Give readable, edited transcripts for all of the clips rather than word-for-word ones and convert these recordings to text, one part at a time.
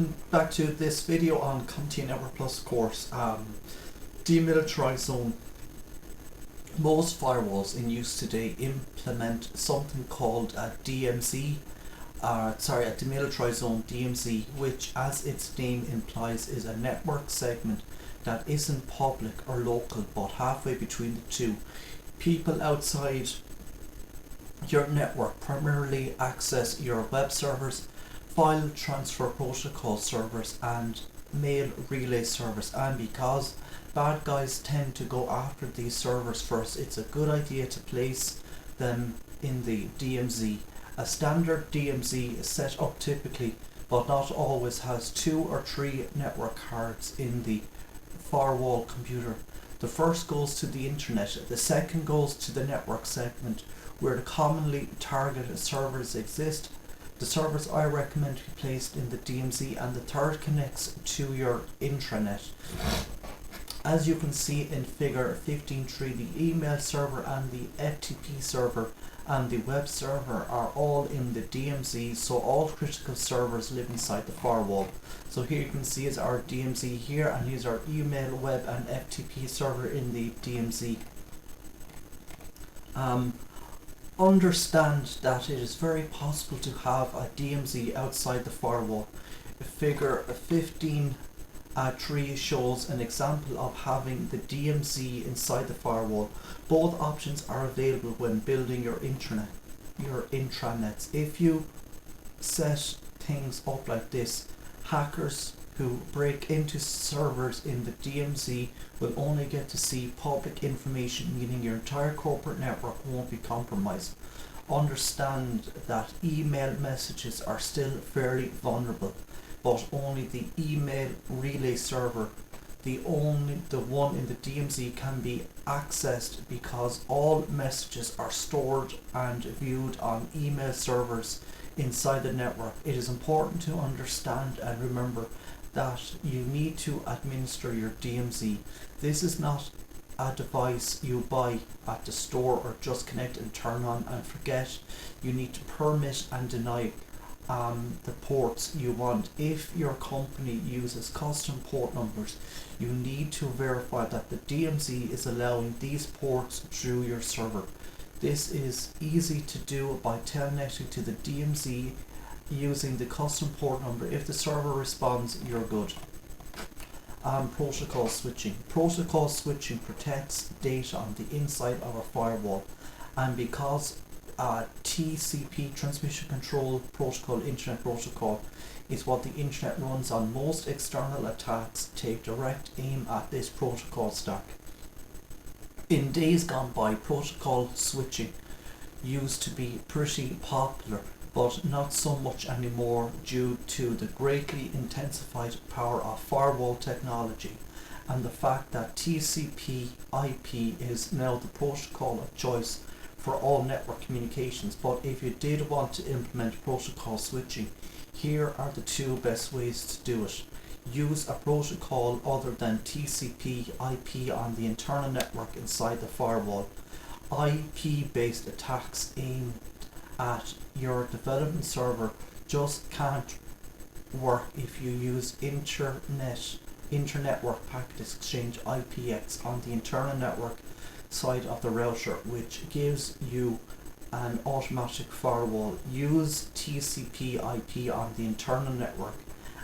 welcome back to this video on Comptia Network Plus course. Demilitarized Zone. Most firewalls in use today implement something called a DMZ, a Demilitarized Zone DMZ, which, as its name implies, is a network segment that isn't public or local but halfway between the two. People outside your network primarily access your web servers, file transfer protocol servers and mail relay servers, and because bad guys tend to go after these servers first, it's a good idea to place them in the DMZ. A standard DMZ is set up typically, but not always, has 2 or 3 network cards in the firewall computer. The first goes to the internet, the second goes to the network segment where the commonly targeted servers exist. The servers I recommend be placed in the DMZ, and the third connects to your intranet. As you can see in figure 15.3, the email server and the FTP server and the web server are all in the DMZ, so all critical servers live inside the firewall. So here you can see is our DMZ here, and here's our email, web and FTP server in the DMZ. Understand that it is very possible to have a DMZ outside the firewall. Figure 15.3 shows an example of having the DMZ inside the firewall. Both options are available when building your intranets. If you set things up like this, hackers who break into servers in the DMZ will only get to see public information, meaning your entire corporate network won't be compromised. Understand that email messages are still fairly vulnerable, but only the email relay server, the one in the DMZ, can be accessed because all messages are stored and viewed on email servers inside the network. It is important to understand and remember that you need to administer your DMZ. This is not a device you buy at the store or just connect and turn on and forget. You need to permit and deny the ports you want. If your company uses custom port numbers, you need to verify that the DMZ is allowing these ports through your server. This is easy to do by telnetting to the DMZ using the custom port number. If the server responds, you're good. Protocol switching. Protocol switching protects data on the inside of a firewall, and because TCP, Transmission Control Protocol, Internet Protocol, is what the internet runs on, most external attacks take direct aim at this protocol stack. In days gone by, protocol switching used to be pretty popular, but not so much anymore due to the greatly intensified power of firewall technology and the fact that TCP IP is now the protocol of choice for all network communications. But if you did want to implement protocol switching, here are the 2 best ways to do it. Use a protocol other than TCP IP on the internal network inside the firewall. IP-based attacks aimed at your development server just can't work if you use internetwork packet exchange IPX on the internal network side of the router, which gives you an automatic firewall. Use TCP IP on the internal network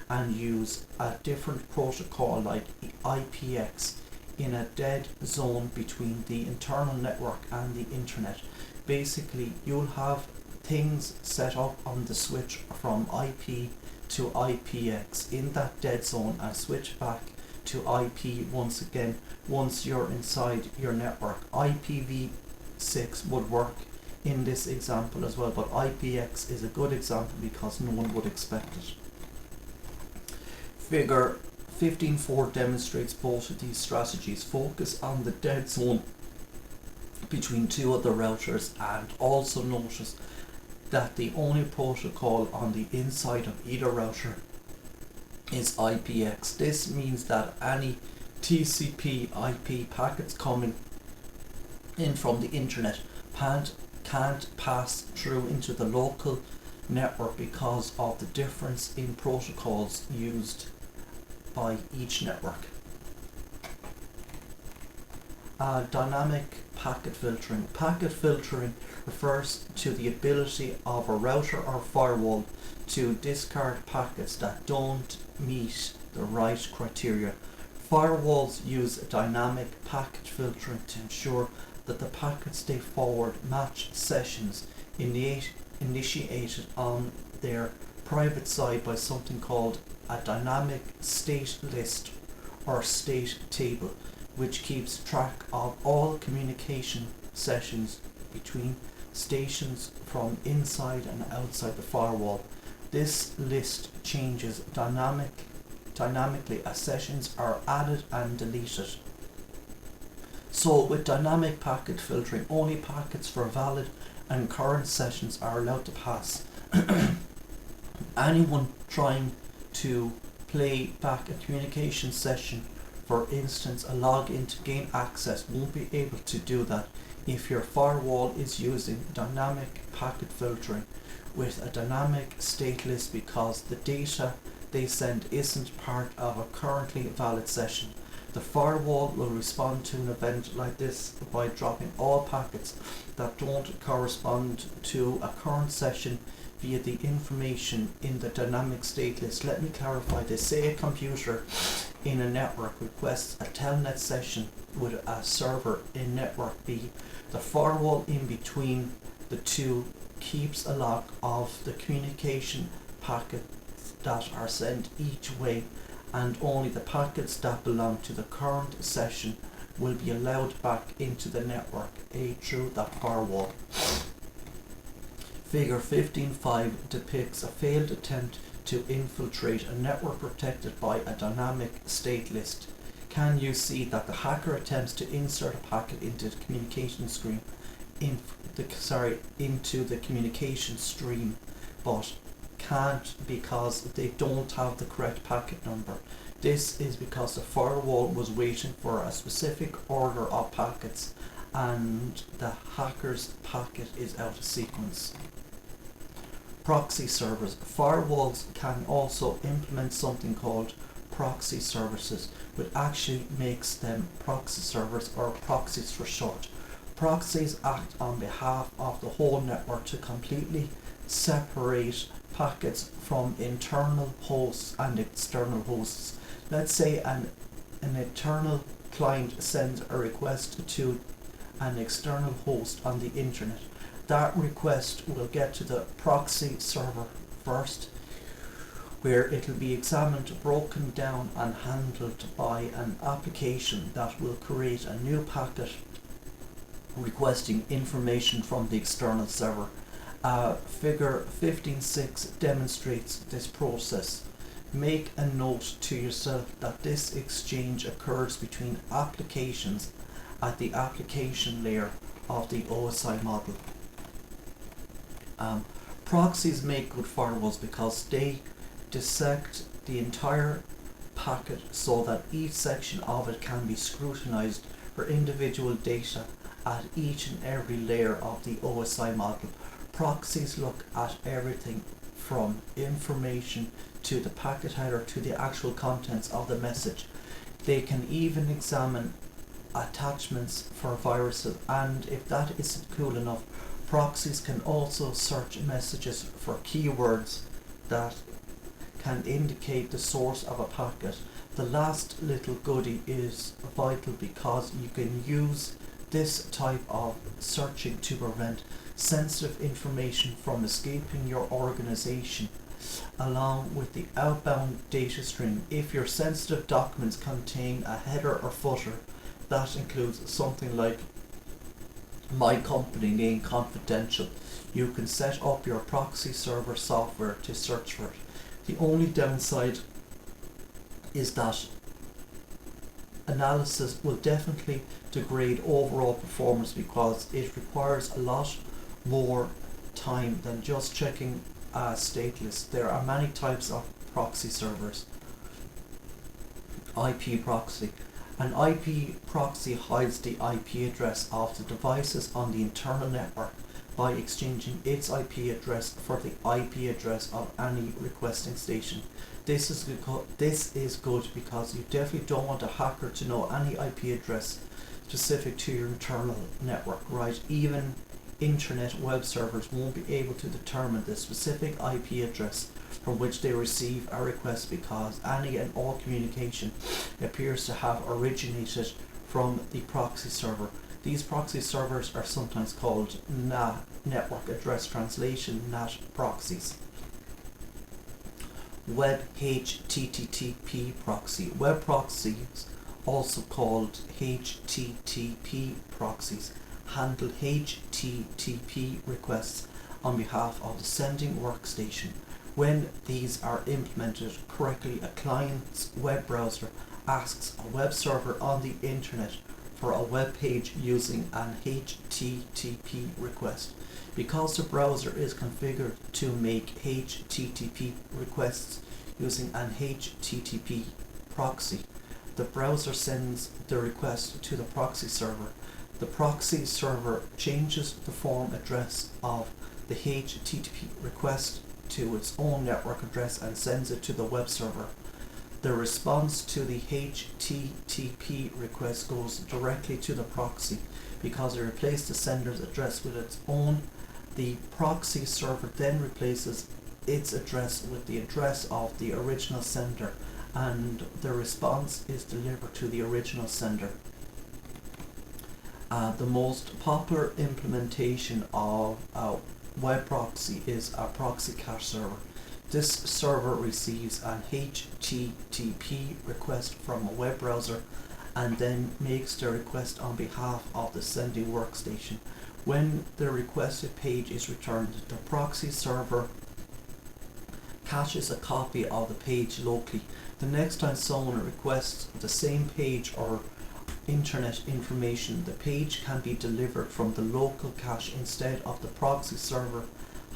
and use a different protocol like IPX in a dead zone between the internal network and the internet. Basically, you'll have things set up on the switch from IP to IPX in that dead zone and switch back to IP once again once you're inside your network. IPv6 would work in this example as well, but IPX is a good example because no one would expect it. Figure 15.4 demonstrates both of these strategies. Focus on the dead zone between 2 other routers, and also notice that the only protocol on the inside of either router is IPX. This means that any TCP IP packets coming in from the internet can't pass through into the local network because of the difference in protocols used by each network. Dynamic packet filtering. Packet filtering refers to the ability of a router or firewall to discard packets that don't meet the right criteria. Firewalls use dynamic packet filtering to ensure that the packets they forward match sessions initiated on their private side by something called a dynamic state list or state table, which keeps track of all communication sessions between stations from inside and outside the firewall. This list changes dynamically as sessions are added and deleted. So with dynamic packet filtering, only packets for valid and current sessions are allowed to pass. Anyone trying to play back a communication session, for instance a login to gain access, won't be able to do that if your firewall is using dynamic packet filtering with a dynamic state list, because the data they send isn't part of a currently valid session. The firewall will respond to an event like this by dropping all packets that don't correspond to a current session via the information in the dynamic state list. Let me clarify this. Say a computer in a network requests a telnet session with a server in network B. The firewall in between the two keeps a log of the communication packets that are sent each way, and only the packets that belong to the current session will be allowed back into the network A through that firewall. Figure 15.5 depicts a failed attempt to infiltrate a network protected by a dynamic state list. Can you see that the hacker attempts to insert a packet into the communication stream into the communication stream, but can't because they don't have the correct packet number. This is because the firewall was waiting for a specific order of packets and the hacker's packet is out of sequence. Proxy servers. Firewalls can also implement something called Proxy Services, which actually makes them Proxy Servers, or proxies for short. Proxies act on behalf of the whole network to completely separate packets from internal hosts and external hosts. Let's say an internal client sends a request to an external host on the internet. That request will get to the proxy server first, where it will be examined, broken down and handled by an application that will create a new packet requesting information from the external server. Figure 15.6 demonstrates this process. Make a note to yourself that this exchange occurs between applications at the application layer of the OSI model. Proxies make good firewalls because they dissect the entire packet so that each section of it can be scrutinized for individual data at each and every layer of the OSI model. Proxies look at everything from information to the packet header to the actual contents of the message. They can even examine attachments for viruses, and if that isn't cool enough, proxies can also search messages for keywords that can indicate the source of a packet. The last little goodie is vital because you can use this type of searching to prevent sensitive information from escaping your organization along with the outbound data stream. If your sensitive documents contain a header or footer that includes something like "my company name confidential," you can set up your proxy server software to search for it. The only downside is that analysis will definitely degrade overall performance because it requires a lot more time than just checking a state list. There are many types of proxy servers. IP proxy. An IP proxy hides the IP address of the devices on the internal network by exchanging its IP address for the IP address of any requesting station. This is good because you definitely don't want a hacker to know any IP address specific to your internal network, right? Even internet web servers won't be able to determine the specific IP address from which they receive a request, because any and all communication appears to have originated from the proxy server. These proxy servers are sometimes called network address translation NAT proxies. Web HTTP proxy. Web proxies, also called HTTP proxies, handle HTTP requests on behalf of the sending workstation. When these are implemented correctly, a client's web browser asks a web server on the internet for a web page using an HTTP request. Because the browser is configured to make HTTP requests using an HTTP proxy, the browser sends the request to the proxy server. The proxy server changes the form address of the HTTP request to its own network address and sends it to the web server. The response to the HTTP request goes directly to the proxy because it replaced the sender's address with its own. The proxy server then replaces its address with the address of the original sender, and the response is delivered to the original sender. The most popular implementation of web proxy is a proxy cache server. This server receives an HTTP request from a web browser and then makes the request on behalf of the sending workstation. When the requested page is returned, the proxy server caches a copy of the page locally. The next time someone requests the same page or internet information, the page can be delivered from the local cache instead of the proxy server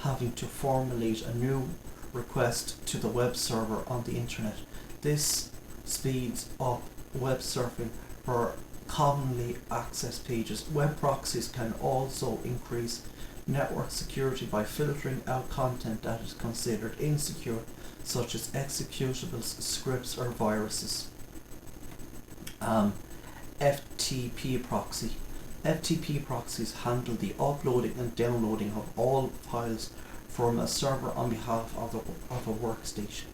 having to formulate a new request to the web server on the internet. This speeds up web surfing for commonly accessed pages. Web proxies can also increase network security by filtering out content that is considered insecure, such as executables, scripts, or viruses. FTP Proxy. FTP proxies handle the uploading and downloading of all files from a server on behalf of a workstation.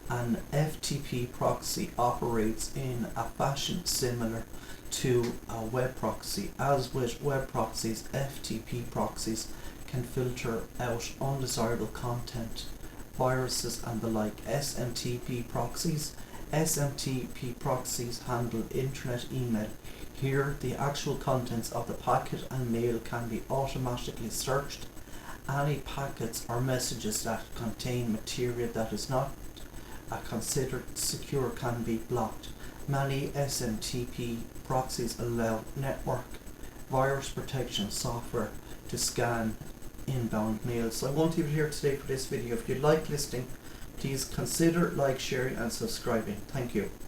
An FTP proxy operates in a fashion similar to a web proxy. As with web proxies, FTP proxies can filter out undesirable content, viruses, and the like. SMTP proxies. SMTP proxies handle internet email. Here, the actual contents of the packet and mail can be automatically searched. Any packets or messages that contain material that is not considered secure can be blocked. Many SMTP proxies allow network virus protection software to scan inbound mail. So I'm going to leave it here today for this video. If you like listening, please consider like, sharing and subscribing. Thank you.